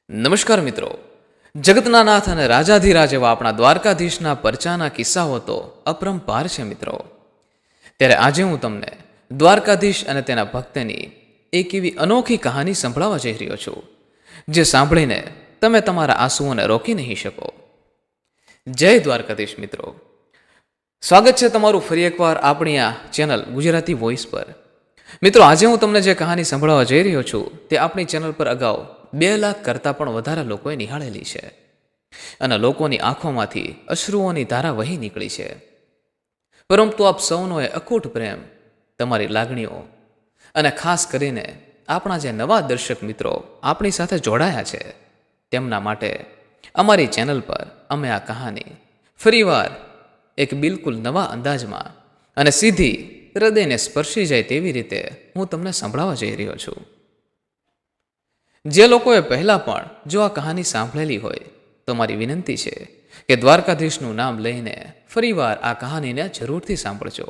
નમસ્કાર મિત્રો. જગતના નાથ અને રાજાધિરાજ એવા આપણા દ્વારકાધીશના પરચાના કિસ્સાઓ તો અપરંપાર છે મિત્રો. ત્યારે આજે હું તમને દ્વારકાધીશ અને તેના ભક્તની એક એવી અનોખી કહાની સંભળાવવા જઈ રહ્યો છું, જે સાંભળીને તમે તમારા આંસુઓને રોકી નહીં શકો. જય દ્વારકાધીશ મિત્રો. સ્વાગત છે તમારું ફરી એકવાર આપણી આ ચેનલ ગુજરાતી વોઇસ પર. મિત્રો, આજે હું તમને જે કહાની સંભળાવવા જઈ રહ્યો છું તે આપણી ચેનલ પર અગાઉ 2 લાખ કરતાં પણ વધારે લોકોએ નિહાળેલી છે અને લોકોની આંખોમાંથી અશ્રુઓની ધારા વહી નીકળી છે. પરંતુ આપ સૌનો એ અખૂટ પ્રેમ, તમારી લાગણીઓ અને ખાસ કરીને આપણા જે નવા દર્શક મિત્રો આપણી સાથે જોડાયા છે તેમના માટે અમારી ચેનલ પર અમે આ કહાની ફરીવાર એક બિલકુલ નવા અંદાજમાં અને સીધી હૃદયને સ્પર્શી જાય તેવી રીતે હું તમને સંભળાવવા જઈ રહ્યો છું. જે લોકોએ પહેલાં પણ જો આ કહાની સાંભળેલી હોય તો મારી વિનંતી છે કે દ્વારકાધીશનું નામ લઈને ફરીવાર આ કહાનીને જરૂરથી સાંભળજો.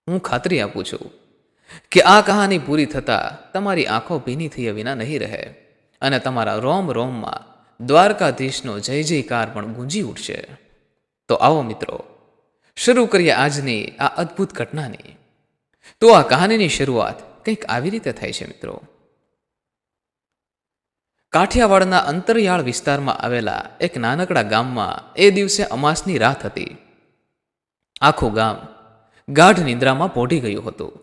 હું ખાતરી આપું છું કે આ કહાની પૂરી થતાં તમારી આંખો ભીની થયા વિના નહીં રહે અને તમારા રોમ રોમમાં દ્વારકાધીશનો જય જયકાર પણ ગુંજી ઉઠશે. તો આવો મિત્રો, શરૂ કરીએ આજની આ અદ્ભુત ઘટનાની. તો આ કહાનીની શરૂઆત કંઈક આવી રીતે થાય છે મિત્રો. કાઠિયાવાડના અંતરિયાળ વિસ્તારમાં આવેલા એક નાનકડા ગામમાં એ દિવસે અમાસની રાત હતી. આખું ગામ ગાઢ નિંદ્રામાં પોઢી ગયું હતું.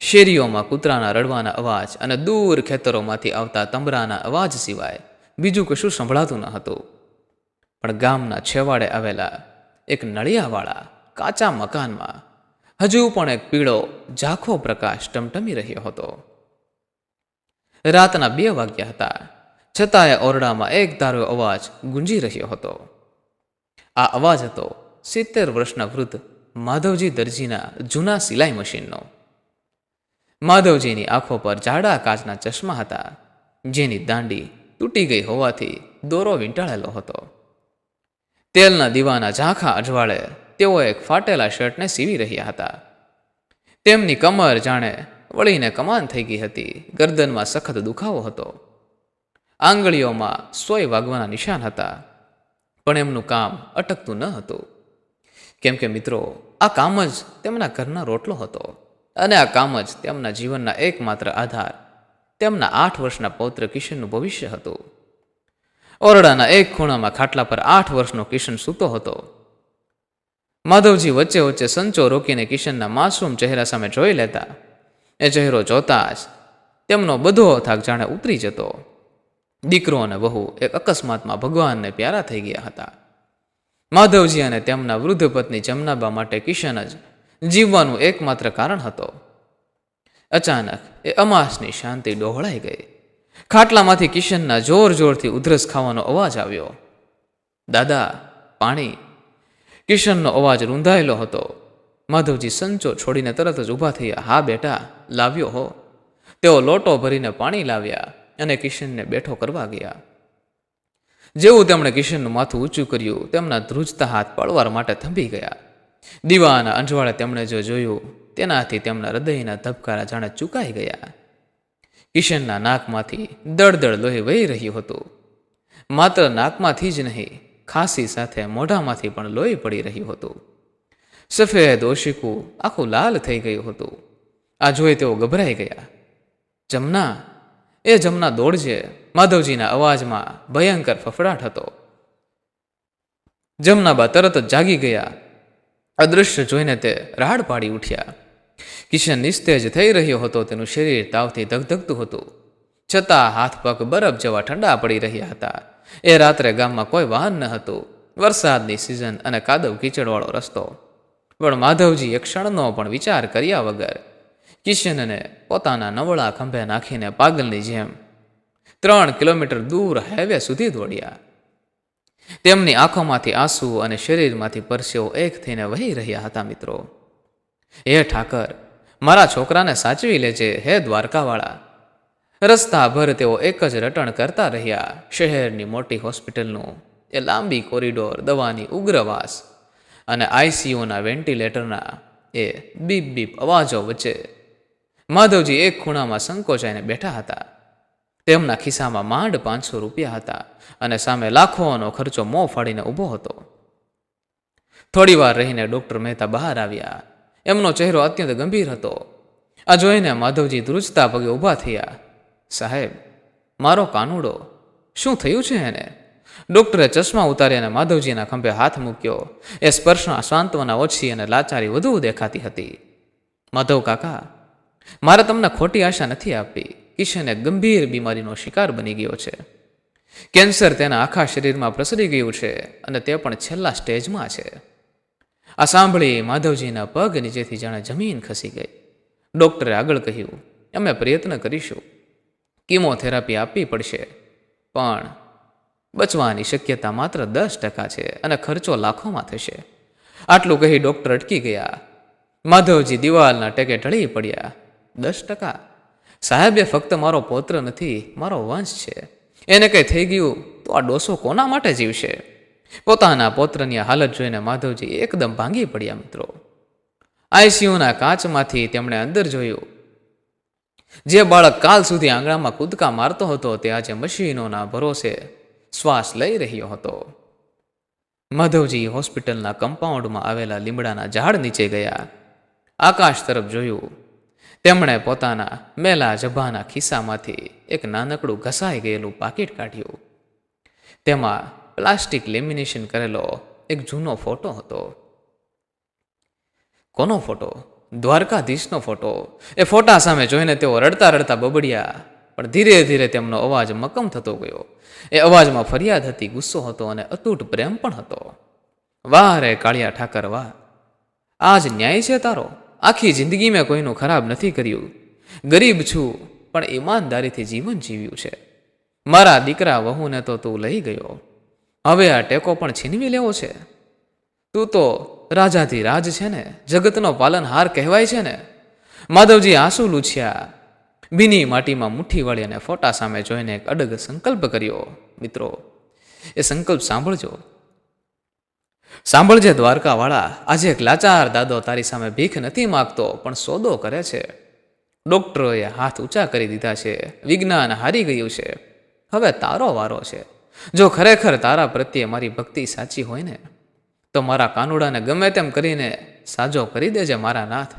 શેરીઓમાં કૂતરાના રડવાના અવાજ અને દૂર ખેતરોમાંથી આવતા તંબરાના અવાજ સિવાય બીજું કશું સંભળાતું ન હતું. પણ ગામના છેવાડે આવેલા એક નળિયાવાળા કાચા મકાનમાં હજુ પણ એક પીળો ઝાંખો પ્રકાશ ટમટમી રહ્યો હતો. રાતના 2 વાગ્યા હતા, છતાંય ઓરડામાં એક ધારો અવાજ ગુંજી રહ્યો હતો. આ અવાજ હતો 70 વર્ષના વૃદ્ધ માધવજી દરજીના જૂના સિલાઈ મશીનનો. માધવજીની આંખો પર જાડા કાચના ચશ્મા હતા, જેની દાંડી તૂટી ગઈ હોવાથી દોરો વીંટાળેલો હતો. તેલના દીવાના ઝાંખા અજવાળે તેઓ એક ફાટેલા શર્ટને સીવી રહ્યા હતા. તેમની કમર જાણે વળીને કમાન થઈ ગઈ હતી. ગરદનમાં સખત દુખાવો હતો. આંગળીઓમાં સોય વાગવાના નિશાન હતા. પણ એમનું કામ અટકતું ન હતું, કેમ કે મિત્રો, આ કામ જ તેમના ઘરના રોટલો હતો અને આ કામ જ તેમના જીવનના એકમાત્ર આધાર, તેમના 8 વર્ષના પૌત્ર કિશનનું ભવિષ્ય હતું. ઓરડાના એક ખૂણામાં ખાટલા પર 8 વર્ષનો કિશન સૂતો હતો. માધવજી વચ્ચે વચ્ચે સંચો રોકીને કિશનના માસૂમ ચહેરા સામે જોઈ લેતા. એ ચહેરો જોતા જ તેમનો બધો થાક જાણે ઉતરી જતો. દીકરો અને વહુ એક અકસ્માતમાં ભગવાનને પ્યારા થઈ ગયા હતા. માધવજી અને તેમના વૃદ્ધ પત્ની જમનાબા માટે કિશન જ જીવવાનું એકમાત્ર કારણ હતો. અચાનક એ અમાસની શાંતિ ડહોળાઈ ગઈ. ખાટલામાંથી કિશનના જોર જોરથી ઉધરસ ખાવાનો અવાજ આવ્યો. દાદા, પાણી. કિશનનો અવાજ રૂંધાયેલો હતો. માધવજી સંચો છોડીને તરત જ ઊભા થયા. હા બેટા, લાવ્યો હો. તેઓ લોટો ભરીને પાણી લાવ્યા અને કિશનને બેઠો કરવા ગયા. જેવું તેમણે કિશનનું માથું ઊંચું કર્યું, તેમના ધ્રુજતા હાથ પળવાર માટે થંભી ગયા. દીવાના અંજવાળે તેમણે જો જોયું તેનાથી તેમના હૃદયના ધબકારા જાણે ચૂકાઈ ગયા. કિશનના નાકમાંથી દળદળ લોહી વહી રહ્યું હતું. માત્ર નાકમાંથી જ નહીં, ખાંસી સાથે મોઢામાંથી પણ લોહી પડી રહ્યું હતું. સફેદ ઓશિકું આખું લાલ થઈ ગયું હતું. આ જોઈ તેઓ ગભરાઈ ગયા. જમના, એ જમના દોડજે. માધવજીના અવાજમાં ભયંકર ફફડાટ હતો. જમનાબા તરત જ જાગી ગયા. અદૃશ્ય જોઈને તે રાડ પાડી ઉઠ્યા. કિશન નિસ્તેજ થઈ રહ્યો હતો. તેનું શરીર તાવથી ધગધગતું હતું, છતાં હાથ પગ બરફ જેવા ઠંડા પડી રહ્યા હતા. એ રાત્રે ગામમાં કોઈ વાહન ન હતું. વરસાદની સિઝન અને કાદવ કીચડવાળો રસ્તો. પણ માધવજી એક ક્ષણનો પણ વિચાર કર્યા વગર કિશનને પોતાના નવળા ખંભે નાખીને પાગલની જેમ 3 કિલોમીટર દૂર હાઈવે સુધી દોડ્યા. તેમની આંખોમાંથી આંસુ અને શરીરમાંથી પરસેવો એક થઈને વહી રહ્યા હતા. મિત્રો, હે ઠાકર, મારા છોકરાને સાચવી લેજે. હે દ્વારકાવાળા. રસ્તાભર તેઓ એક જ રટણ કરતા રહ્યા. શહેરની મોટી હોસ્પિટલનું એ લાંબી કોરિડોર, દવાની ઉગ્રવાસ અને આઈસીયુના વેન્ટિલેટરના એ બીપ બીપ અવાજો વચ્ચે માધવજી એક ખૂણામાં સંકોચાઈને બેઠા હતા. તેમના ખિસ્સામાં માંડ 500 રૂપિયા હતા અને સામે લાખોનો ખર્ચો મોં ફાડીને ઊભો હતો. થોડી વાર રહીને ડૉક્ટર મહેતા બહાર આવ્યા. એમનો ચહેરો અત્યંત ગંભીર હતો. આ જોઈને માધવજી ધ્રુજતા પગે ઊભા થયા. સાહેબ, મારો કાનુડો, શું થયું છે એને? ડૉક્ટરે ચશ્મા ઉતારી અને માધવજીના ખંભે હાથ મૂક્યો. એ સ્પર્શમાં સાંત્વના ઓછી અને લાચારી વધુ દેખાતી હતી. માધવ કાકા, મારે તમને ખોટી આશા નથી આપી. કિશન એક ગંભીર બીમારીનો શિકાર બની ગયો છે. કેન્સર તેના આખા શરીરમાં પ્રસરી ગયું છે અને તે પણ છેલ્લા સ્ટેજમાં છે. આ સાંભળી માધવજીના પગ નીચેથી જાણે જમીન ખસી ગઈ. ડૉક્ટરે આગળ કહ્યું, અમે પ્રયત્ન કરીશું, કીમોથેરાપી આપવી પડશે, પણ બચવાની શક્યતા માત્ર 10% છે અને ખર્ચો લાખોમાં થશે. આટલું કહી ડૉક્ટર અટકી ગયા. માધવજી દિવાલના ટેકે ઢળી પડ્યા. 10%? સાહેબ, એ ફક્ત મારો પૌત્ર નથી, મારો વંશ છે. એને કંઈ થઈ ગયું તો આ ડોસો કોના માટે જીવશે? પોતાના પૌત્રની હાલત જોઈને માધવજી એકદમ ભાંગી પડ્યા. મિત્રો, આઈસીયુના કાચમાંથી તેમણે અંદર જોયું. જે બાળક કાલ સુધી આંગણામાં કૂદકા મારતો હતો તે આજે મશીનોના ભરોસે શ્વાસ લઈ રહ્યો હતો. માધવજી હોસ્પિટલના કમ્પાઉન્ડમાં આવેલા લીમડાના ઝાડ નીચે ગયા. આકાશ તરફ જોયું. તેમણે પોતાના મેલા જભાના ખિસ્સામાંથી એક નાનકડું ઘસાઈ ગયેલું પાકીટ કાઢ્યું. તેમાં પ્લાસ્ટિક લેમિનેશન કરેલો એક જૂનો ફોટો હતો. કોનો ફોટો? દ્વારકાધીશનો ફોટો. એ ફોટા સામે જોઈને તેઓ રડતા રડતા બબડ્યા. પણ ધીરે ધીરે તેમનો અવાજ મક્કમ થતો ગયો. એ અવાજમાં ફરિયાદ હતી, ગુસ્સો હતો અને અતૂટ પ્રેમ પણ હતો. વાહ રે કાળિયા ઠાકર, વાહ! આજ ન્યાય છે તારો. આખી જિંદગી મેં કોઈનું ખરાબ નથી કર્યું. ગરીબ છું પણ ઈમાનદારીથી જીવન જીવ્યું છે. મારા દીકરા વહુને તો તું લઈ ગયો, હવે આ ટેકો પણ છીનવી લેવો છે? તું તો રાજાથી રાજ છે ને, જગતનો પાલનહાર કહેવાય છે ને. માધવજી આંસુ લૂછ્યા. ભીની માટીમાં મુઠ્ઠી વાળી અને ફોટા સામે જોઈને એક અડગ સંકલ્પ કર્યો. મિત્રો, એ સંકલ્પ સાંભળજે દ્વારકાવાળા. આજે એક લાચાર દાદો તારી સામે ભીખ નથી માગતો, પણ સોદો કરે છે. ડૉક્ટરોએ હાથ ઊંચા કરી દીધા છે. વિજ્ઞાન હારી ગયું છે. હવે તારો વારો છે. જો ખરેખર તારા પ્રત્યે મારી ભક્તિ સાચી હોય ને, તો મારા કાનુડાને ગમે તેમ કરીને સાજો કરી દેજે મારા નાથ.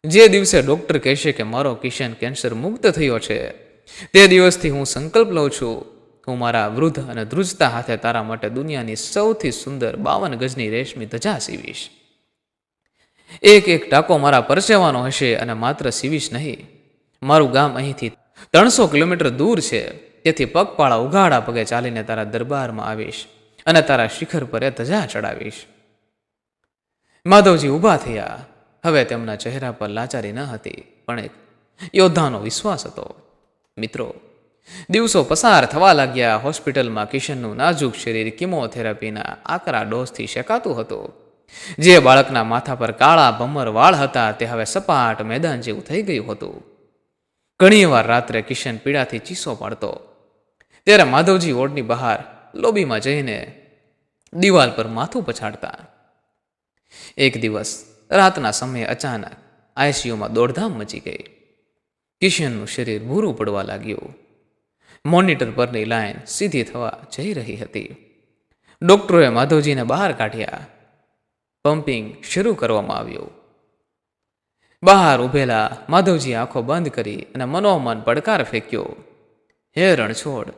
જે દિવસે ડૉક્ટર કહેશે કે મારો કિશન કેન્સર મુક્ત થયો છે, તે દિવસથી હું સંકલ્પ લઉં છું, હું મારા વૃદ્ધ અને ધ્રુજતા હાથે તારા માટે દુનિયાની સૌથી સુંદર 52 ગજની રેશમી ધજા સીવીશ. એક એક ટાંકો મારા પરસેવાનો હશે અને માત્ર સીવીશ નહીં, મારું ગામ અહીંથી 300 કિલોમીટર દૂર છે. તેથી પગપાળા ઉઘાડા પગે ચાલીને તારા દરબારમાં આવીશ અને તારા શિખર પર એ ધજા ચડાવીશ. માધવજી ઊભા થયા. હવે તેમના ચહેરા પર લાચારી ન હતી, પણ એક યોદ્ધાનો વિશ્વાસ હતો. મિત્રો, દિવસો પસાર થવા લાગ્યા. હોસ્પિટલમાં કિશનનું નાજુક શરીર કિમોથેરાપીના આકરા ડોઝથી શેકાતું હતું. જે બાળકના માથા પર કાળા ભમર વાળ હતા તે હવે સપાટ મેદાન જેવું થઈ ગયું હતું. ઘણીવાર રાત્રે કિશન પીડાથી ચીસો પાડતો. ત્યારે માધવજી વોર્ડની બહાર લોબીમાં જઈને દિવાલ પર માથું પછાડતા. એક દિવસ રાતના સમયે અચાનક આઈસીયુમાં દોડધામ મચી ગઈ. કિશનનું શરીર ભૂરું પડવા લાગ્યું. મોનિટર પરની લાઈન સીધી થવા જઈ રહી હતી. ડૉક્ટરોએ માધવજીને બહાર કાઢ્યા. પમ્પિંગ શરૂ કરવામાં આવ્યું. બહાર ઊભેલા માધવજી આંખો બંધ કરી અને મનોમન પડકાર ફેંક્યો. હે રણછોડ,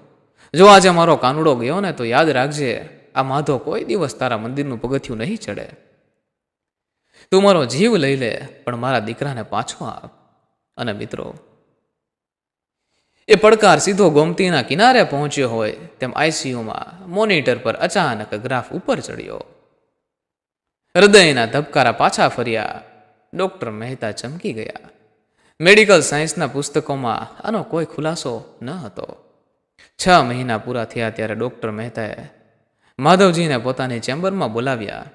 જો આજે મારો કાનુડો ગયો ને તો યાદ રાખજે, આ માધવ કોઈ દિવસ તારા મંદિરનું પગથિયું નહીં ચડે. તું મારો જીવ લઈ લે પણ મારા દીકરાને પાછો આપ. અને મિત્રો, એ પડકાર સીધો ગોમતીના કિનારે પહોંચ્યો હોય તેમ આઈસીયુમાં મોનિટર પર અચાનક ગ્રાફ ઉપર ચડ્યો. હૃદયના ધબકારા પાછા ફર્યા. ડૉક્ટર મહેતા ચમકી ગયા. મેડિકલ સાયન્સના પુસ્તકોમાં આનો કોઈ ખુલાસો ન હતો. 6 મહિના પૂરા થયા ત્યારે ડૉક્ટર મહેતાએ માધવજીને પોતાની ચેમ્બરમાં બોલાવ્યા.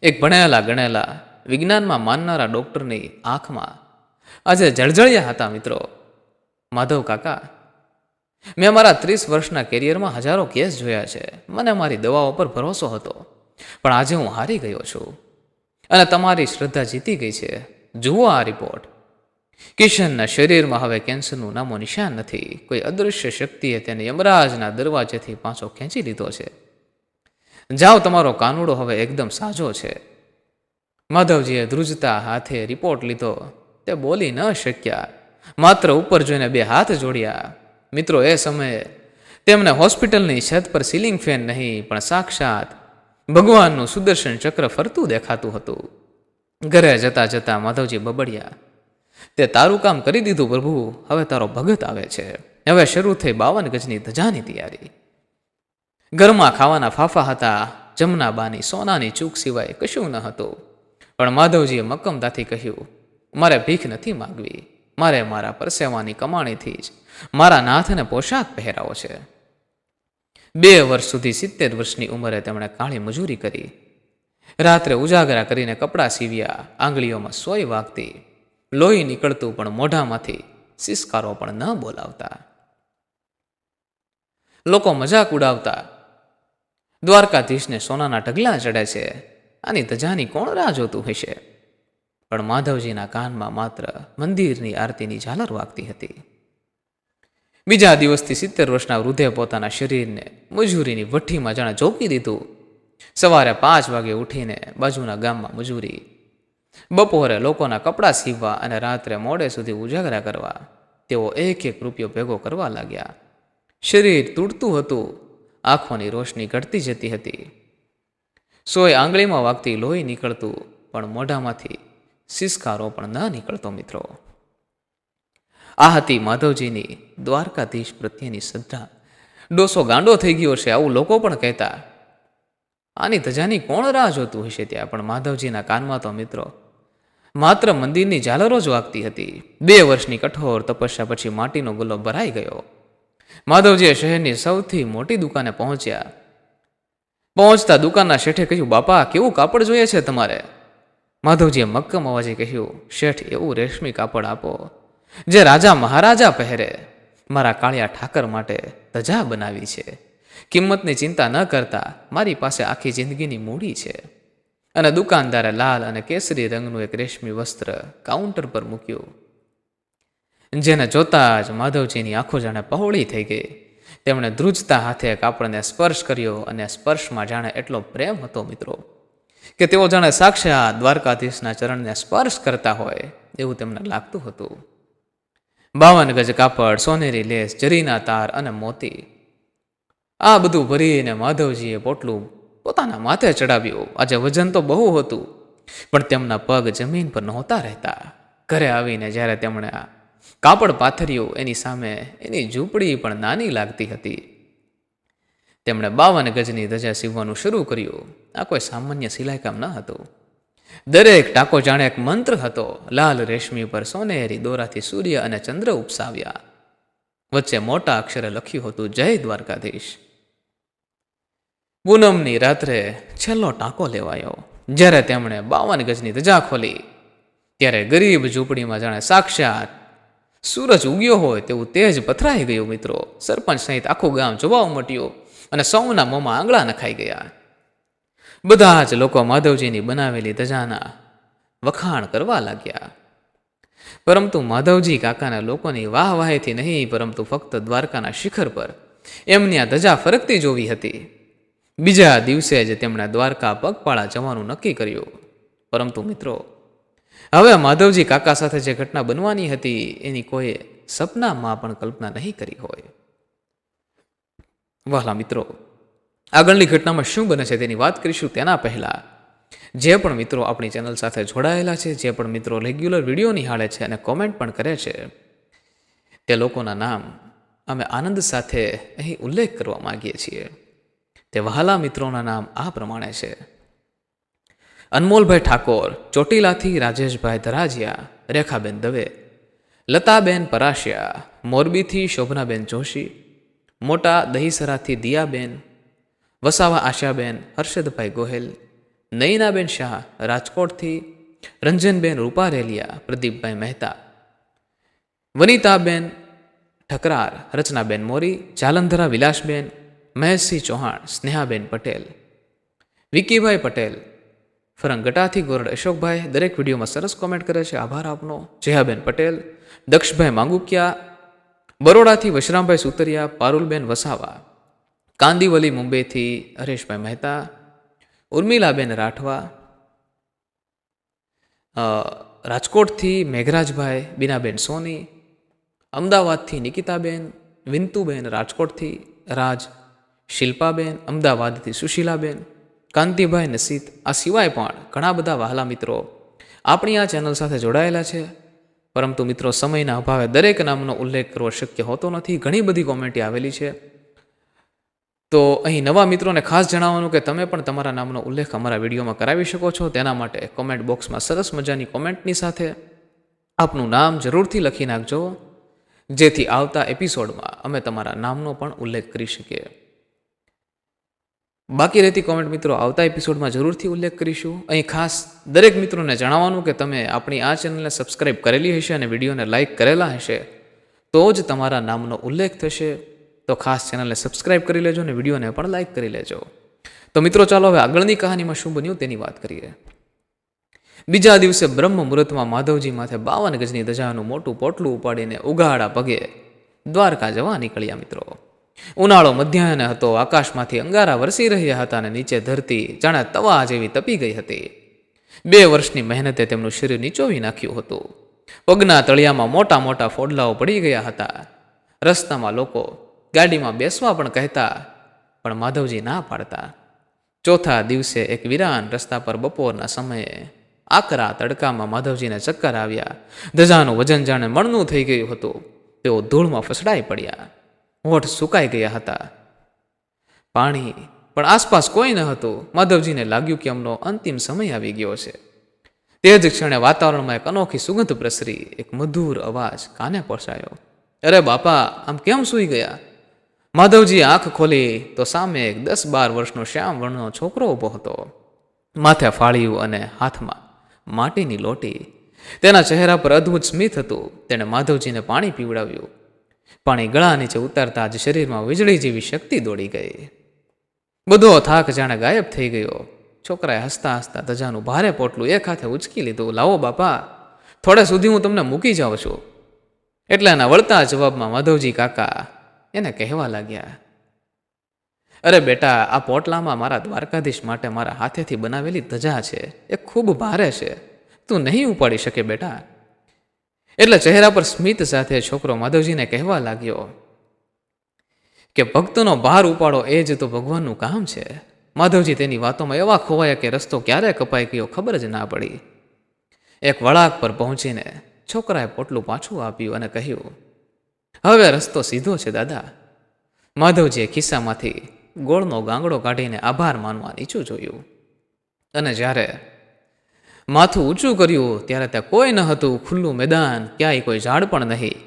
એક ભણેલા ગણેલા વિજ્ઞાનમાં માનનારા ડૉક્ટરની આંખમાં આજે જળજળિયા હતા. મિત્રો, માધવ કાકા, મેં મારા 30 વર્ષના કેરિયરમાં હજારો કેસ જોયા છે. મને મારી દવાઓ પર ભરોસો હતો, પણ આજે હું હારી ગયો છું અને તમારી શ્રદ્ધા જીતી ગઈ છે. જુઓ આ રિપોર્ટ. કિશનના શરીરમાં હવે કેન્સરનું નામો નિશાન નથી. કોઈ અદૃશ્ય શક્તિએ તેને યમરાજના દરવાજેથી પાછો ખેંચી લીધો છે. જાઓ, તમારો કાનુડો હવે એકદમ સાજો છે. માધવજીએ ધ્રુજતા હાથે રિપોર્ટ લીધો. તે બોલી ન શક્યા, માત્ર ઉપર જોઈને બે હાથ જોડ્યા. મિત્રો, એ સમયે તેમને હોસ્પિટલની છત પર સીલિંગ ફેન નહીં પણ સાક્ષાત ભગવાનનું સુદર્શન ચક્ર ફરતું દેખાતું હતું. ઘરે જતા જતા માધવજી બબડ્યા, તે તારું કામ કરી દીધું પ્રભુ. હવે તારો ભગત આવે છે. હવે શરૂ થઈ 52 ગજની ધજાની તૈયારી. ઘરમાં ખાવાના ફાફા હતા. જમનાબાની સોનાની ચૂક સિવાય કશું ન હતું. પણ માધવજીએ મક્કમતાથી કહ્યું, મારે ભીખ નથી માગવી. મારે મારા પરસેવાની કમાણીથી જ મારા નાથને પોશાક પહેરાવો છે. 2 વર્ષ સુધી 70 વર્ષની ઉંમરે તેમણે કાળી મજૂરી કરી. રાત્રે ઉજાગરા કરીને કપડાં સીવ્યા. આંગળીઓમાં સોય વાગતી. લોહી નીકળતું પણ મોઢામાંથી સિસકારો પણ ન બોલાવતા. લોકો મજાક ઉડાવતા, દ્વારકાધીશને સોનાના ઢગલા ચડે છે, આની ધજાની કોણ રાહ જોતું હશે? પણ માધવજીના કાનમાં માત્ર મંદિરની આરતીની ઝાલર વાગતી હતી. બીજા દિવસથી 70 વર્ષના વૃદ્ધે પોતાના શરીરને મજૂરીની ભઠ્ઠીમાં જાણે ઝોકી દીધું. સવારે 5 વાગે ઉઠીને બાજુના ગામમાં મજૂરી, બપોરે લોકોના કપડાં સીવવા અને રાત્રે મોડે સુધી ઉજાગરા કરવા. તેઓ 1-1 રૂપિયો ભેગો કરવા લાગ્યા. શરીર તૂટતું હતું. આંખોની રોશની ઘટતી જતી હતી. સોય આંગળીમાં વાગતી લોહી નીકળતું પણ મોઢામાંથી સિસકારો પણ ન નીકળતો. મિત્રો, આ હતી માધવજીની દ્વારકાધીશ પ્રત્યેની શ્રદ્ધા. ડોસો ગાંડો થઈ ગયો છે, આવું લોકો પણ કહેતા. આની ધજાની કોણ રાહ જોતું હશે ત્યાં? પણ માધવજીના કાનમાં તો મિત્રો માત્ર મંદિરની ઝાલરો જ વાગતી હતી. 2 વર્ષની કઠોર તપસ્યા પછી માટીનો ગુલ્લો ભરાઈ ગયો. માધવજીએ શહેરની સૌથી મોટી દુકાને પહોંચ્યા. પહોંચતા દુકાનના શેઠે કહ્યું, બાપા, કેવું કાપડ જોઈએ છે તમારે? માધવજીએ મક્કમ અવાજે કહ્યું, શેઠ, એવું રેશમી કાપડ આપો જે રાજા મહારાજા પહેરે. મારા કાળિયા ઠાકર માટે ધજા બનાવી છે. કિંમતની ચિંતા ન કરતા મારી પાસે આખી જિંદગીની મૂડી છે. અને દુકાનદારે લાલ અને કેસરી રંગનું એક રેશમી વસ્ત્ર કાઉન્ટર પર મૂક્યું. જેને જોતા જ માધવજીની આંખો જાણે પહોળી થઈ ગઈ. તેમણે ધ્રુજતા હાથે કાપડને સ્પર્શ કર્યો અને સ્પર્શમાં જાણે એટલો પ્રેમ હતો મિત્રો કે તેઓ જાણે સાક્ષાત દ્વારકાધીશના ચરણને સ્પર્શ કરતા હોય એવું તેમને લાગતું હતું. 52 ગજ કાપડ, સોનેરી લેસ, જરીના તાર અને મોતી, આ બધું ભરીને માધવજીએ પોટલું પોતાના માથે ચડાવ્યું. આજે વજન તો બહુ હતું પણ તેમના પગ જમીન પર નહોતા રહેતા. ઘરે આવીને જ્યારે તેમણે આ કાપડ પાથર્યું, એની સામે એની ઝૂંપડી પણ નાની લાગતી હતી. તેમણે 52 ગજની ધજા સીવવાનું શરૂ કર્યું. આ કોઈ સામાન્ય સિલાઈકામ ન હતું. દરેક ટાંકો જાણે એક મંત્ર હતો. લાલ રેશમી પર સોનેરી દોરાથી સૂર્ય અને ચંદ્ર ઉપસાવ્યા. વચ્ચે મોટા અક્ષરે લખ્યું હતું, જય દ્વારકાધીશ. પૂનમની રાત્રે છેલ્લો ટાંકો લેવાયો. જ્યારે તેમણે 52 ગજની ધજા ખોલી ત્યારે ગરીબ ઝૂંપડીમાં જાણે સાક્ષાત સૂરજ ઉગ્યો હોય તેવું તેજ પથરાઈ ગયું. મિત્રો, સરપંચ સહિત આખું ગામ જોવા ઉમટ્યું અને સૌના મોંમાં આંગળા નખાઈ ગયા. બધા જ લોકો માધવજીની બનાવેલી ધજાના વખાણ કરવા લાગ્યા. પરંતુ માધવજી કાકાના લોકોની વાહવાહીથી નહીં, પરંતુ ફક્ત દ્વારકાના શિખર પર એમની આ ધજા ફરકતી જોવી હતી. બીજા દિવસે જ તેમણે દ્વારકા પગપાળા જવાનું નક્કી કર્યું. પરંતુ મિત્રો, હવે માધવજી કાકા સાથે જે ઘટના બનવાની હતી એની કોઈ સપનામાં પણ કલ્પના નહીં કરી હોય. વહાલા મિત્રો, આગળની ઘટનામાં શું બને છે તેની વાત કરીશું. તેના પહેલા જે પણ મિત્રો આપણી ચેનલ સાથે જોડાયેલા છે, જે પણ મિત્રો રેગ્યુલર વિડીયો નિહાળે છે અને કોમેન્ટ પણ કરે છે, તે લોકોના નામ અમે આનંદ સાથે અહીં ઉલ્લેખ કરવા માંગીએ છીએ. તે વહાલા મિત્રોના નામ આ પ્રમાણે છે: અનમોલભાઈ ઠાકોર, ચોટીલાથી રાજેશભાઈ ધરાજિયા, રેખાબેન દવે, લતાબેન પરાશિયા, મોરબીથી શોભનાબેન જોશી, મોટા દહીસરાથી દિયાબેન, વસાવા આશાબેન, હર્ષદભાઈ ગોહેલ, નયનાબેન શાહ, રાજકોટથી રંજનબેન રૂપારેલિયા, પ્રદીપભાઈ મહેતા, વનિતાબેન ઠકરાર, રચનાબેન મોરી, જાલંધરા વિલાસબેન, મહેશસિંહ ચૌહાણ, સ્નેહાબેન પટેલ, વિકીભાઈ પટેલ, ફરંગટાથી ગોરડ અશોકભાઈ દરેક વિડીયોમાં સરસ કોમેન્ટ કરે છે, આભાર આપનો. જયાબેન પટેલ, દક્ષભાઈ માંગુકિયા, બરોડાથી વશરામભાઈ સુતરિયા, પારુલબેન વસાવા, કાંદીવલી મુંબઈથી હરેશભાઈ મહેતા, ઉર્મિલાબેન રાઠવા, રાજકોટથી મેઘરાજભાઈ, બીનાબેન સોની, અમદાવાદથી નિકિતાબેન, વિંતુબેન રાજકોટથી, રાજ, શિલ્પાબેન, અમદાવાદથી સુશીલાબેન, કાંતિભાઈ નસીત. આ સિવાય પણ ઘણા બધા વહાલા મિત્રો આપણી આ ચેનલ સાથે જોડાયેલા છે, પરંતુ મિત્રો સમયના અભાવે દરેક નામનો ઉલ્લેખ કરવો શક્ય હોતો નથી. ઘણી બધી કોમેન્ટ આવેલી છે, તો અહીં નવા મિત્રોને ખાસ જણાવવાનું કે તમે પણ તમારા નામનો ઉલ્લેખ અમારા વિડીયોમાં કરાવી શકો છો. તેના માટે કોમેન્ટ બોક્સમાં સરસ મજાની કોમેન્ટની સાથે આપનું નામ જરૂરથી લખી નાખજો, જેથી આવતા એપિસોડમાં અમે તમારા નામનો પણ ઉલ્લેખ કરી શકીએ. બાકી રહેતી કોમેન્ટ મિત્રો આવતા એપિસોડમાં જરૂરથી ઉલ્લેખ કરીશું. અહીં ખાસ દરેક મિત્રોને જણાવવાનું કે તમે આપણી આ ચેનલને સબસ્ક્રાઈબ કરેલી હશે અને વિડીયોને લાઇક કરેલા હશે તો જ તમારા નામનો ઉલ્લેખ થશે. તો ખાસ ચેનલને સબસ્ક્રાઈબ કરી લેજો અને વિડીયોને પણ લાઇક કરી લેજો. તો મિત્રો ચાલો હવે આગળની કહાનીમાં શું બન્યું તેની વાત કરીએ. બીજા દિવસે બ્રહ્મ મુહૂર્તમાં માધવજી માથે 52 ગજની ધજાનું મોટું પોટલું ઉપાડીને ઉગાડા પગે દ્વારકા જવા નીકળ્યા મિત્રો. ઉનાળો મધ્યાહન હતો, આકાશમાંથી અંગારા વરસી રહ્યા હતા અને નીચે ધરતી જાણે તવા જેવી તપી ગઈ હતી. 2 વર્ષની મહેનતે તેમનું શરીર નીચોવી નાખ્યું હતું. પગના તળિયામાં મોટા મોટા ફોડલાઓ પડી ગયા હતા. રસ્તામાં લોકો ગાડીમાં બેસવા પણ કહેતા, પણ માધવજી ના પાડતા. ચોથા દિવસે એક વિરાન રસ્તા પર બપોરના સમયે આકરા તડકામાં માધવજીને ચક્કર આવ્યા. ધજાનું વજન જાણે મણનું થઈ ગયું હતું. તેઓ ધૂળમાં ફસડાઈ પડ્યા. હોઠ સુકાઈ ગયા હતા. પાણી પણ આસપાસ કોઈ ન હતું. માધવજીને લાગ્યું કે એમનો અંતિમ સમય આવી ગયો છે. તે જ ક્ષણે વાતાવરણમાં એક અનોખી સુગંધ પ્રસરી. એક મધુર અવાજ કાને પહોંચાયો. અરે બાપા, આમ કેમ સૂઈ ગયા? માધવજી આંખ ખોલી તો સામે એક 10-12 વર્ષનો શ્યામ વર્ણનો છોકરો ઊભો હતો. માથે ફાળિયું અને હાથમાં માટીની લોટી. તેના ચહેરા પર અદ્ભુત સ્મિત હતું. તેણે માધવજીને પાણી પીવડાવ્યું. પાણી ગળા નીચે ઉતારતા જ શરીરમાં વીજળી જેવી શક્તિ દોડી ગઈ. બધો થાક જાણે ગાયબ થઈ ગયો. છોકરાએ હસતા હસતા ધજાનું ભારે પોટલું એક હાથે ઉચકી લીધું. લાવો બાપા, થોડે સુધી હું તમને મૂકી જાઉં છું. એટલે એના વળતા જવાબમાં માધવજી કાકા એને કહેવા લાગ્યા, અરે બેટા, આ પોટલામાં મારા દ્વારકાધીશ માટે મારા હાથેથી બનાવેલી ધજા છે. એ ખૂબ ભારે છે, તું નહીં ઉપાડી શકે બેટા. એટલે ચહેરા પર સ્મિત સાથે છોકરો માધવજીને કહેવા લાગ્યો કે ભક્તનો ભાર ઉપાડો એ જ તો ભગવાનનું કામ છે. માધવજી તેની વાતોમાં એવા ખોવાયા કે રસ્તો ક્યારે કપાઈ ગયો ખબર જ ના પડી. એક વળાંક પર પહોંચીને છોકરાએ પોટલું પાછું આપ્યું અને કહ્યું, હવે રસ્તો સીધો છે દાદા. માધવજીએ ખિસ્સામાંથી ગોળનો ગાંગડો કાઢીને આભાર માનવા નીચું જોયું અને જ્યારે માથું ઊંચું કર્યું ત્યારે ત્યાં કોઈ ન હતું. ખુલ્લું મેદાન, ક્યાંય કોઈ ઝાડ પણ નહીં.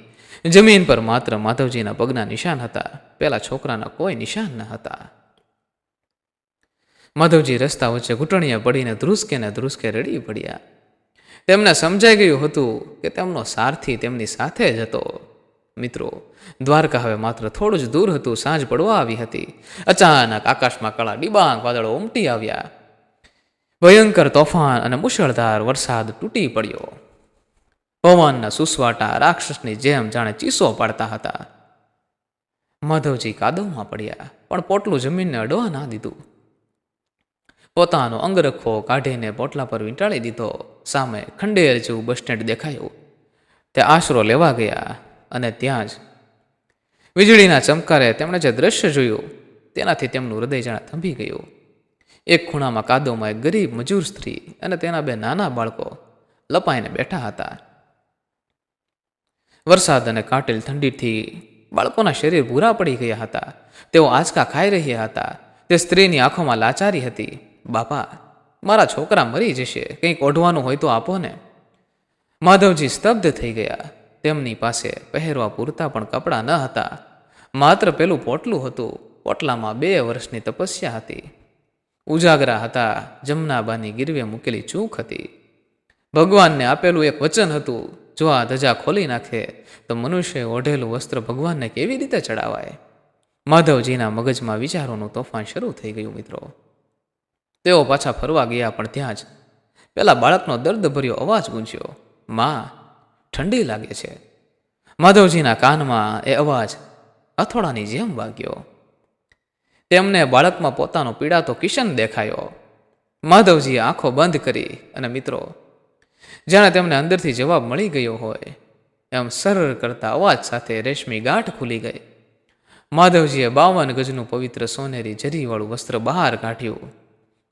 જમીન પર માત્ર માધવજીના પગના નિશાન હતા. પેલા છોકરાના કોઈ નિશાન ન હતા. માધવજી રસ્તા વચ્ચે ઘૂંટણીએ પડીને ધ્રુસકે ને ધ્રુસકે રડી પડ્યા. તેમને સમજાઈ ગયું હતું કે તેમનો સારથી તેમની સાથે જ હતો. મિત્રો, દ્વારકા હવે માત્ર થોડું જ દૂર હતું. સાંજ પડવા આવી હતી. અચાનક આકાશમાં કાળા ડિબાંગ વાદળો ઉમટી આવ્યા. ભયંકર તોફાન અને મુશળધાર વરસાદ તૂટી પડ્યો. પવનના સુસવાટા રાક્ષસની જેમ જાણે ચીસો પાડતા હતા. માધવજી કાદવમાં પડ્યા, પણ પોટલું જમીનને અડવા ના દીધું. પોતાનો અંગરખો કાઢીને પોટલા પર વીંટાળી દીધો. સામે ખંડેર જેવું બસ સ્ટેન્ડ દેખાયું. તે આશરો લેવા ગયા અને ત્યાં જ વીજળીના ચમકારે તેમણે જે દ્રશ્ય જોયું તેનાથી તેમનું હૃદય જાણે થંભી ગયું. એક ખૂણામાં કાદવમાં એક ગરીબ મજૂર સ્ત્રી અને તેના 2 નાના બાળકો લપાઈને બેઠા હતા. વરસાદ અને કાટેલ ઠંડીથી બાળકોના શરીર ભૂરા પડી ગયા હતા. તેઓ આંચકા ખાઈ રહ્યા હતા. તે સ્ત્રીની આંખોમાં લાચારી હતી. બાપા, મારા છોકરા મરી જશે, કંઈક ઓઢવાનું હોય તો આપો ને. માધવજી સ્તબ્ધ થઈ ગયા. તેમની પાસે પહેરવા પૂરતા પણ કપડાં ન હતા. માત્ર પેલું પોટલું હતું. પોટલામાં 2 વર્ષની તપસ્યા હતી. ઉજાગરા હતા. જમનાબાની ગીરવે મૂકેલી ચૂક હતી. ભગવાનને આપેલું એક વચન હતું, જો આ ધજા ખોલી નાખે તો મનુષ્ય ઓઢેલું વસ્ત્ર ભગવાનને કેવી રીતે ચડાવાય. માધવજીના મગજમાં વિચારોનું તોફાન શરૂ થઈ ગયું મિત્રો. તેઓ પાછા ફરવા ગયા, પણ ત્યાં જ પેલા બાળકનો દર્દભર્યો અવાજ ગૂંજ્યો, માં, ઠંડી લાગે છે. માધવજીના કાનમાં એ અવાજ હથોડાની જેમ વાગ્યો. તેમને બાળકમાં પોતાનો પીડાતો કિશન દેખાયો. માધવજીએ આંખો બંધ કરી અને મિત્રો, જાણે તેમને અંદરથી જવાબ મળી ગયો હોય એમ સરળ કરતા અવાજ સાથે રેશમી ગાંઠ ખુલી ગઈ. માધવજીએ 52 ગજનું પવિત્ર સોનેરી જરીવાળું વસ્ત્ર બહાર કાઢ્યું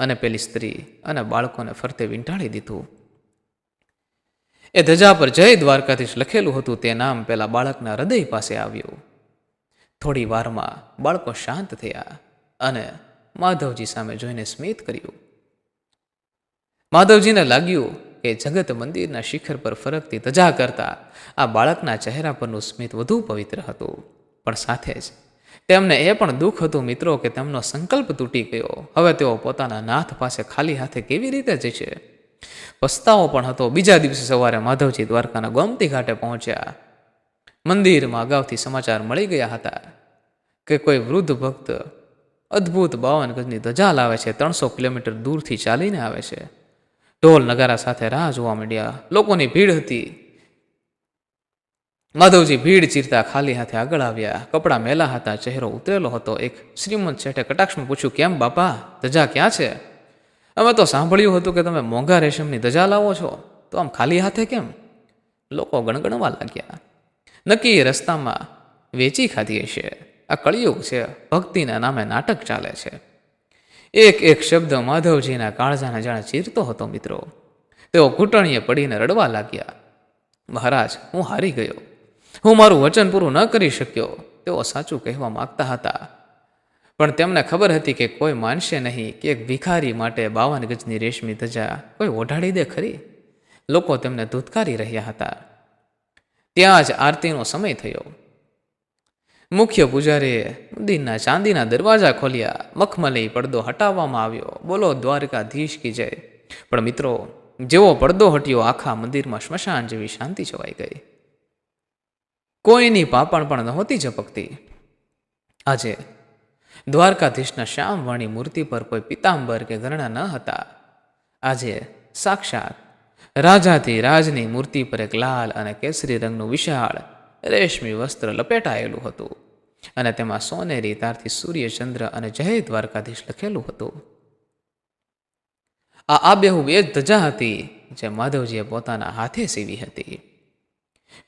અને પેલી સ્ત્રી અને બાળકોને ફરતે વીંટાળી દીધું. એ ધજા પર જય દ્વારકાધીશ લખેલું હતું તે નામ પેલા બાળકના હૃદય પાસે આવ્યું. થોડી વારમાં બાળકો શાંત થયા અને માધવજી સામે જોઈને સ્મિત કર્યું. માધવજીને લાગ્યું કે જગત મંદિરના શિખર પર ફરકતી ધજા કરતા આ બાળકના ચહેરા પરનું સ્મિત વધુ પવિત્ર હતું. પણ સાથે જ તેમને એ પણ દુઃખ હતું મિત્રો કે તેમનો સંકલ્પ તૂટી ગયો. હવે તેઓ પોતાના નાથ પાસે ખાલી હાથે કેવી રીતે જશે? પસ્તાવો પણ હતો. બીજા દિવસે સવારે માધવજી દ્વારકાના ગોમતી ઘાટે પહોંચ્યા. મંદિરમાં અગાઉથી સમાચાર મળી ગયા હતા કે કોઈ વૃદ્ધ ભક્ત અદ્ભુત 52 ગજની ધજા લાવે છે, 300 કિલોમીટર દૂરથી ચાલીને આવે છે. ઢોલ નગારા સાથે રાહ જોવા માંડ્યા. લોકોની ભીડ હતી. માધવજી ભીડ ચીરતા ખાલી હાથે આગળ આવ્યા. કપડાં મેલા હતા, ચહેરો ઉતરેલો હતો. એક શ્રીમંત શેઠે કટાક્ષમાં પૂછ્યું, કેમ બાપા, ધજા ક્યાં છે? અમે તો સાંભળ્યું હતું કે તમે મોંઘા રેશમની ધજા લાવો છો, તો આમ ખાલી હાથે કેમ? લોકો ગણગણવા લાગ્યા. નક્કી રસ્તામાં વેચી ખાધી હશે. આ કળિયુગ છે, ભક્તિના નામે નાટક ચાલે છે. એક એક શબ્દ માધવજીના કાળજાને જાણે ચીરતો હતો મિત્રો. તેઓ ઘૂંટણીએ પડીને રડવા લાગ્યા. મહારાજ, હું હારી ગયો. હું મારું વચન પૂરું ન કરી શક્યો. તેઓ સાચું કહેવા માંગતા હતા, પણ તેમને ખબર હતી કે કોઈ માનશે નહીં કે એક ભિખારી માટે 52 ગજની રેશમી ધજા કોઈ ઓઢાડી દે ખરી? લોકો તેમને ધૂતકારી રહ્યા હતા. ત્યાં જ આરતીનો સમય થયો. મુખ્ય પૂજારીએ મંદિરના ચાંદીના દરવાજા ખોલ્યા. મખમલી પડદો હટાવવામાં આવ્યો. બોલો દ્વારકાધીશ કી જય. પણ મિત્રો, જેવો પડદો હટ્યો, આખા મંદિરમાં સ્મશાન જેવી શાંતિ છવાઈ ગઈ. કોઈની પાપણ પણ નહોતી ઝપકતી. આજે દ્વારકાધીશના શ્યામવાણી મૂર્તિ પર કોઈ પિતાંબર કે ગરણા ન હતા. આજે સાક્ષાત રાજાથી રાજની મૂર્તિ પર એક લાલ અને કેસરી રંગનું વિશાળ રેશમી વસ્ત્ર લપેટાયેલું હતું અને તેમાં સોનેરી તારથી સૂર્ય, ચંદ્ર અને જય દ્વારકાધીશ લખેલું હતું. આ આબેહૂબ એ જ ધજા હતી જે માધવજીએ પોતાના હાથે સીવી હતી.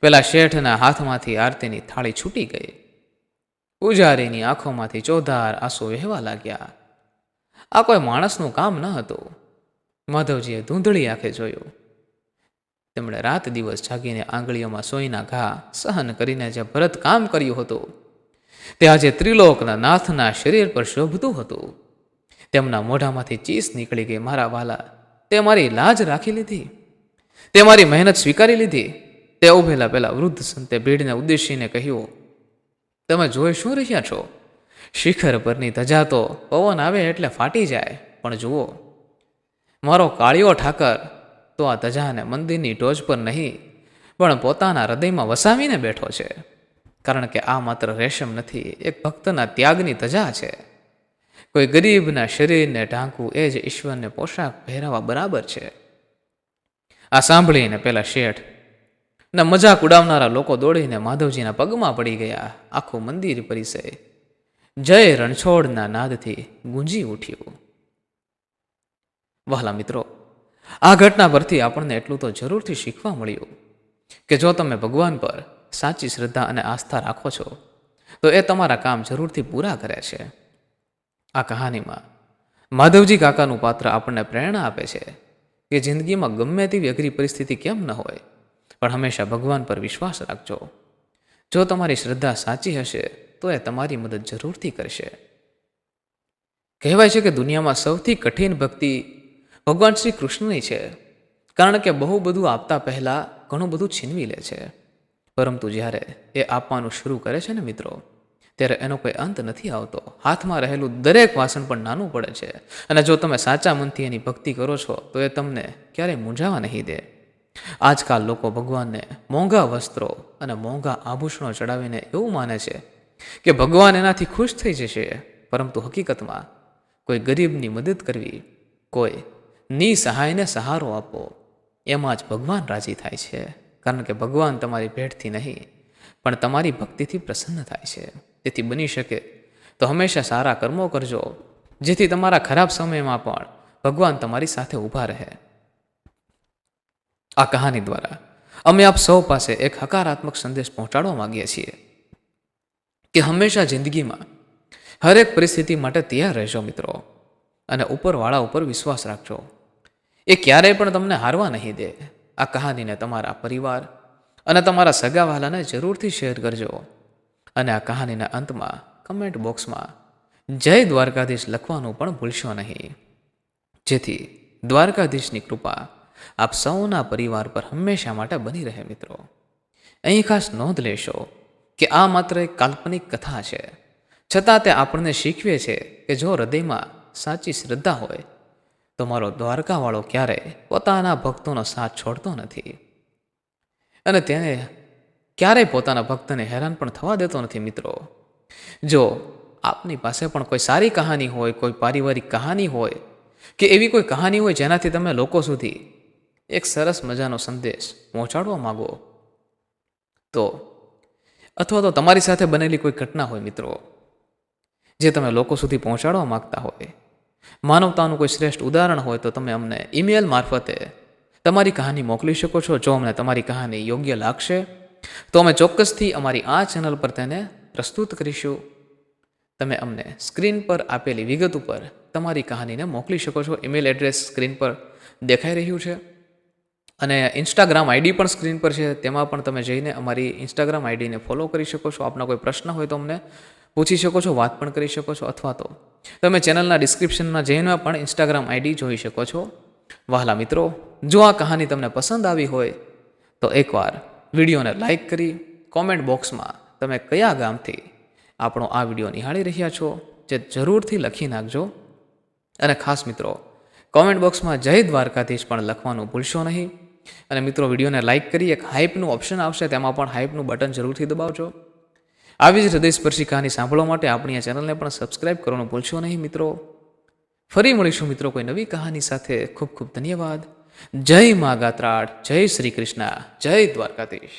પેલા શેઠના હાથમાંથી આરતીની થાળી છૂટી ગઈ. પૂજારીની આંખોમાંથી ચોધાર આંસુ વહેવા લાગ્યા. આ કોઈ માણસનું કામ ન હતું. માધવજીએ ધૂંધળી આંખે જોયું. તેમણે રાત દિવસ જાગીને આંગળીઓમાં સોયના ઘા સહન કરીને જે ભરત કામ કર્યું હતું તે આજે ત્રિલોકના નાથના શરીર પર શોભતું હતું. તેમના મોઢામાંથી ચીસ નીકળી ગઈ, મારા વાલા, તે મારી લાજ રાખી લીધી, તે મારી મહેનત સ્વીકારી લીધી. તે ઉભેલા પેલા વૃદ્ધ સંતે ભીડને ઉદ્દેશીને કહ્યું, તમે જોઈ શું રહ્યા છો? શિખર પરની ધજા તો પવન આવે એટલે ફાટી જાય, પણ જુઓ, મારો કાળિયો ઠાકર તો આ ધજાને મંદિરની ટોચ પર નહીં પણ પોતાના હૃદયમાં વસાવીને બેઠો છે. કારણ કે આ માત્ર રેશમ નથી, એક ભક્તના ત્યાગની ધજા છે. કોઈ ગરીબના શરીરને ઢાંકવું એ જ ઈશ્વરને પોશાક પહેરાવા બરાબર છે. આ સાંભળીને પેલા શેઠ ને મજાક ઉડાવનારા લોકો દોડીને માધવજીના પગમાં પડી ગયા. આખું મંદિર પરિસર જય રણછોડના નાદથી ગુંજી ઉઠ્યું. વહાલા મિત્રો, આ ઘટના પરથી આપણને એટલું તો જરૂરથી શીખવા મળ્યું કે જો તમે ભગવાન પર સાચી શ્રદ્ધા અને આસ્થા રાખો છો તો એ તમારા કામ જરૂરથી પૂરા કરે છે. આ કહાનીમાં માધવજી કાકાનું પાત્ર આપણને પ્રેરણા આપે છે કે જિંદગીમાં ગમે તેવી અઘરી પરિસ્થિતિ કેમ ન હોય, પણ હંમેશા ભગવાન પર વિશ્વાસ રાખજો. જો તમારી શ્રદ્ધા સાચી હશે તો એ તમારી મદદ જરૂરથી કરશે. કહેવાય છે કે દુનિયામાં સૌથી કઠિન ભક્તિ ભગવાન શ્રી કૃષ્ણની છે, કારણ કે બહુ બધું આપતા પહેલાં ઘણું બધું છીનવી લે છે. પરંતુ જ્યારે એ આપવાનું શરૂ કરે છે ને મિત્રો, ત્યારે એનો કોઈ અંત નથી આવતો. હાથમાં રહેલું દરેક વાસણ પણ નાનું પડે છે. અને જો તમે સાચા મનથી એની ભક્તિ કરો છો તો એ તમને ક્યારેય મૂંઝાવા નહીં દે. આજકાલ લોકો ભગવાનને મોંઘા વસ્ત્રો અને મોંઘા આભૂષણો ચડાવીને એવું માને છે કે ભગવાન એનાથી ખુશ થઈ જશે, પરંતુ હકીકતમાં કોઈ ગરીબની મદદ કરવી, કોઈ નિસહાયને સહારો આપો. એમાં જ ભગવાન રાજી થાય છે, કારણ કે ભગવાન તમારી ભેટથી નહીં પણ તમારી ભક્તિથી પ્રસન્ન થાય છે. તેથી બની શકે તો હંમેશા સારા કર્મો કરજો, જેથી તમારા ખરાબ સમયમાં પણ ભગવાન તમારી સાથે ઊભા રહે. આ કહાની દ્વારા અમે આપ સૌ પાસે એક હકારાત્મક સંદેશ પહોંચાડવા માંગીએ છીએ કે હંમેશા જિંદગીમાં હરેક પરિસ્થિતિ માટે તૈયાર રહેજો મિત્રો, અને ઉપરવાળા ઉપર વિશ્વાસ રાખજો. એ ક્યારેય પણ તમને હારવા નહીં દે. આ કહાનીને તમારા પરિવાર અને તમારા સગાવાલાને જરૂરથી શેર કરજો, અને આ કહાનીના અંતમાં કમેન્ટ બોક્સમાં જય દ્વારકાધીશ લખવાનું પણ ભૂલશો નહીં, જેથી દ્વારકાધીશની કૃપા આપ સૌના પરિવાર પર હંમેશા માટે બની રહે. મિત્રો, અહીં ખાસ નોંધ લેશો કે આ માત્ર એક કાલ્પનિક કથા છે, છતાં તે આપણને શીખવે છે કે જો હૃદયમાં સાચી શ્રદ્ધા હોય તો મારો દ્વારકાવાળો ક્યારેય પોતાના ભક્તોનો સાથ છોડતો નથી, અને તેને ક્યારેય પોતાના ભક્તને હેરાન પણ થવા દેતો નથી. મિત્રો, જો આપની પાસે પણ કોઈ સારી કહાની હોય, કોઈ પારિવારિક કહાની હોય કે એવી કોઈ કહાની હોય જેનાથી તમે લોકો સુધી એક સરસ મજાનો સંદેશ પહોંચાડવા માગો તો, અથવા તો તમારી સાથે બનેલી કોઈ ઘટના હોય મિત્રો જે તમે લોકો સુધી પહોંચાડવા માગતા હોય, માનવતાનું કોઈ શ્રેષ્ઠ ઉદાહરણ હોય, તો તમે અમને ઈમેલ મારફતે તમારી કહાની મોકલી શકો છો. જો અમને તમારી કહાની યોગ્ય લાગશે તો અમે ચોક્કસથી અમારી આ ચેનલ પર તેને પ્રસ્તુત કરીશું. તમે અમને સ્ક્રીન પર આપેલી વિગત ઉપર તમારી કહાનીને મોકલી શકો છો. ઈમેલ એડ્રેસ સ્ક્રીન પર દેખાઈ રહ્યું છે, અને ઇન્સ્ટાગ્રામ આઈડી પણ સ્ક્રીન પર છે. તેમાં પણ તમે જઈને અમારી ઇન્સ્ટાગ્રામ આઈડીને ફોલો કરી શકો છો. આપના કોઈ પ્રશ્ન હોય તો અમને પૂછી શકો છો, વાત પણ કરી શકો છો, અથવા તો તમે ચેનલના ડિસ્ક્રિપ્શનમાં જઈને પણ ઇન્સ્ટાગ્રામ આઈડી જોઈ શકો છો. વહાલા મિત્રો, જો આ કહાની તમને પસંદ આવી હોય તો એકવાર વિડીયોને લાઇક કરી કોમેન્ટ બોક્સમાં તમે કયા ગામથી આપણો આ વિડીયો નિહાળી રહ્યા છો જે જરૂરથી લખી નાખજો. અને ખાસ મિત્રો, કોમેન્ટ બોક્સમાં જય દ્વારકાધીશ પણ લખવાનું ભૂલશો નહીં. અને મિત્રો, વિડીયોને લાઇક કરી એક હાઇપનું ઓપ્શન આવશે, તેમાં પણ હાઇપનું બટન જરૂરથી દબાવજો. આવી જ હૃદયસ્પર્શી કહાની સાંભળવા માટે આપણી આ ચેનલને પણ સબસ્ક્રાઇબ કરવાનું ભૂલશો નહીં. મિત્રો, ફરી મળીશું મિત્રો કોઈ નવી કહાની સાથે. ખૂબ ખૂબ ધન્યવાદ. જય મા ગાત્રાળ, જય શ્રી કૃષ્ણ, જય દ્વારકાધીશ.